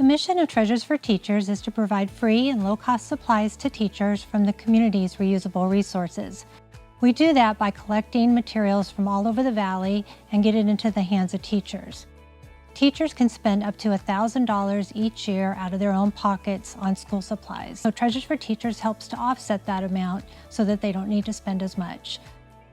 mission of Treasures for Teachers is to provide free and low-cost supplies to teachers from the community's reusable resources. We do that by collecting materials from all over the valley and get it into the hands of teachers. Teachers can spend up to $1,000 each year out of their own pockets on school supplies. So Treasures for Teachers helps to offset that amount so that they don't need to spend as much.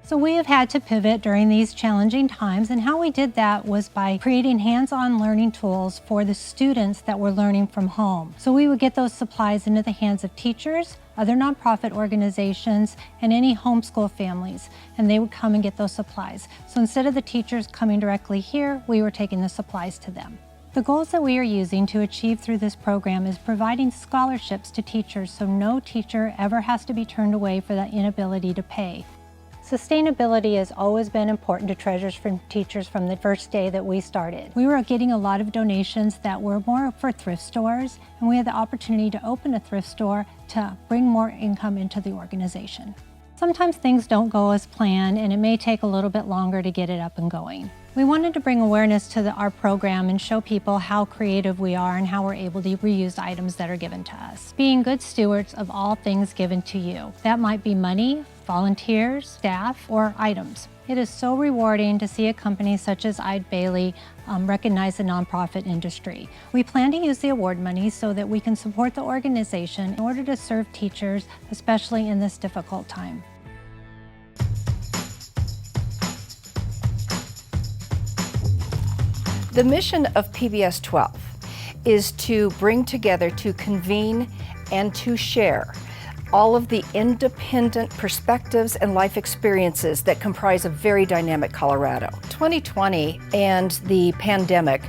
So we have had to pivot during these challenging times, and how we did that was by creating hands-on learning tools for the students that were learning from home. So we would get those supplies into the hands of teachers, other nonprofit organizations, and any homeschool families, and they would come and get those supplies. So instead of the teachers coming directly here, we were taking the supplies to them. The goals that we are using to achieve through this program is providing scholarships to teachers so no teacher ever has to be turned away for the inability to pay. Sustainability has always been important to Treasures for Teachers from the first day that we started. We were getting a lot of donations that were more for thrift stores, and we had the opportunity to open a thrift store to bring more income into the organization. Sometimes things don't go as planned, and it may take a little bit longer to get it up and going. We wanted to bring awareness to our program and show people how creative we are and how we're able to reuse items that are given to us. Being good stewards of all things given to you. That might be money, volunteers, staff, or items. It is so rewarding to see a company such as Eide recognize the nonprofit industry. We plan to use the award money so that we can support the organization in order to serve teachers, especially in this difficult time. The mission of PBS 12 is to bring together, to convene, and to share all of the independent perspectives and life experiences that comprise a very dynamic Colorado. 2020 and the pandemic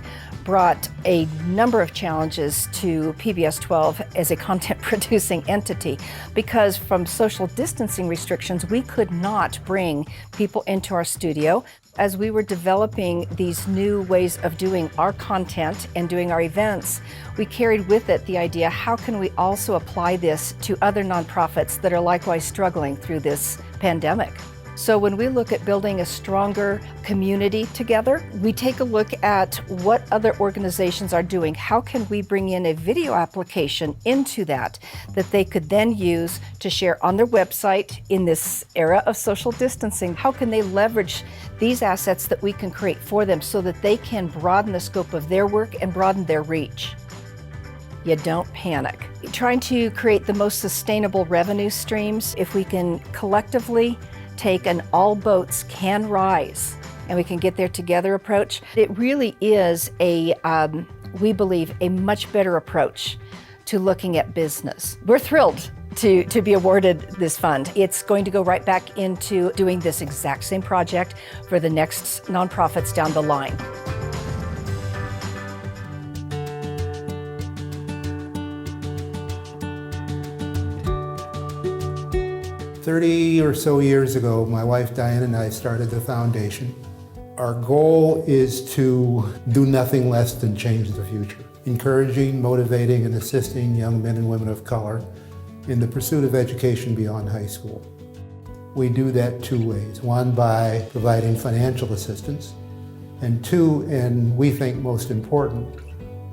brought a number of challenges to PBS 12 as a content producing entity, because from social distancing restrictions, we could not bring people into our studio. As we were developing these new ways of doing our content and doing our events, we carried with it the idea, how can we also apply this to other nonprofits that are likewise struggling through this pandemic? So when we look at building a stronger community together, we take a look at what other organizations are doing. How can we bring in a video application into that they could then use to share on their website in this era of social distancing? How can they leverage these assets that we can create for them so that they can broaden the scope of their work and broaden their reach? You don't panic. Trying to create the most sustainable revenue streams, if we can collectively take an all boats can rise and we can get there together approach, it really is we believe, a much better approach to looking at business. We're thrilled to be awarded this fund. It's going to go right back into doing this exact same project for the next nonprofits down the line. "30 or so years ago, my wife Diane and I started the foundation. Our goal is to do nothing less than change the future, encouraging, motivating, and assisting young men and women of color in the pursuit of education beyond high school. We do that two ways. One, by providing financial assistance, and two, and we think most important,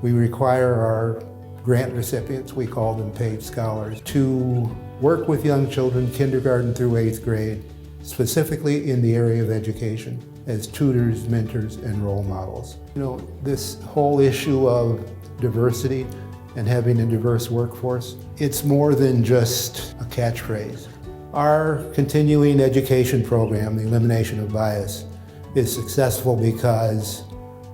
we require our grant recipients, we call them paid scholars, to work with young children, kindergarten through 8th grade, specifically in the area of education, as tutors, mentors, and role models. You know, this whole issue of diversity and having a diverse workforce, it's more than just a catchphrase. Our continuing education program, the elimination of bias, is successful because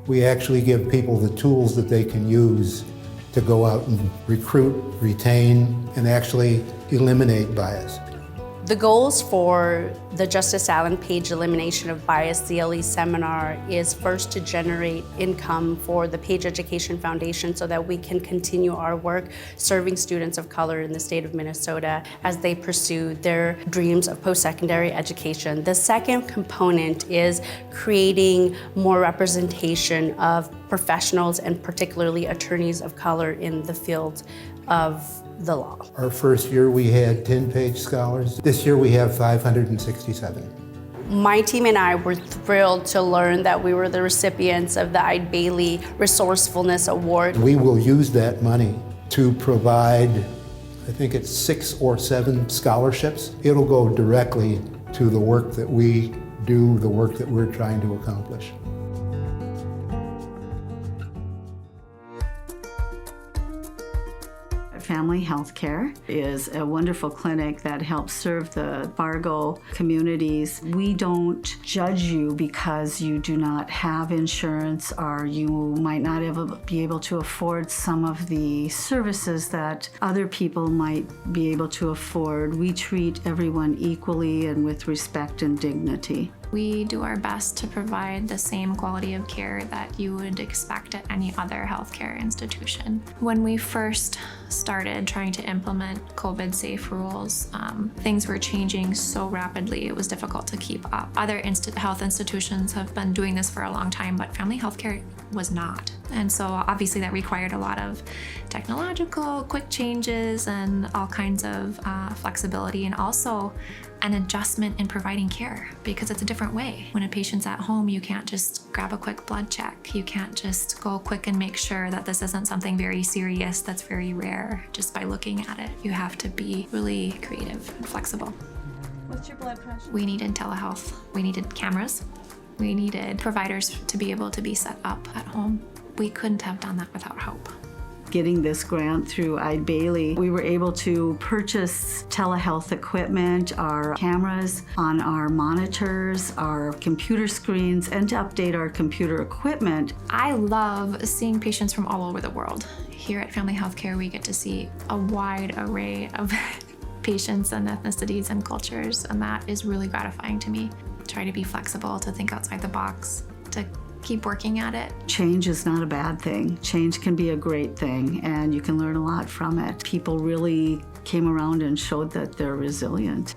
we actually give people the tools that they can use to go out and recruit, retain, and actually eliminate bias. The goals for the Justice Allen Page Elimination of Bias CLE seminar is first to generate income for the Page Education Foundation so that we can continue our work serving students of color in the state of Minnesota as they pursue their dreams of post-secondary education. The second component is creating more representation of professionals and particularly attorneys of color in the field of the law. Our first year we had 10 Page scholars. This year we have 567. My team and I were thrilled to learn that we were the recipients of the Eide Resourcefulness Award. We will use that money to provide, I think it's 6 or 7 scholarships. It'll go directly to the work that we do, the work that we're trying to accomplish. Family Healthcare is a wonderful clinic that helps serve the Fargo communities. We don't judge you because you do not have insurance or you might not be able to afford some of the services that other people might be able to afford. We treat everyone equally and with respect and dignity. We do our best to provide the same quality of care that you would expect at any other healthcare institution. When we first started trying to implement COVID-safe rules, things were changing so rapidly it was difficult to keep up. Other health institutions have been doing this for a long time, but family healthcare was not. And so obviously that required a lot of technological quick changes and all kinds of flexibility, and also an adjustment in providing care, because it's a different way. When a patient's at home, you can't just grab a quick blood check. You can't just go quick and make sure that this isn't something very serious that's very rare just by looking at it. You have to be really creative and flexible. What's your blood pressure? We needed telehealth. We needed cameras. We needed providers to be able to be set up at home. We couldn't have done that without help. Getting this grant through Eide, we were able to purchase telehealth equipment, our cameras on our monitors, our computer screens, and to update our computer equipment. I love seeing patients from all over the world. Here at Family Healthcare, we get to see a wide array of patients and ethnicities and cultures, and that is really gratifying to me. Try to be flexible, to think outside the box, to keep working at it. Change is not a bad thing. Change can be a great thing, and you can learn a lot from it. People really came around and showed that they're resilient.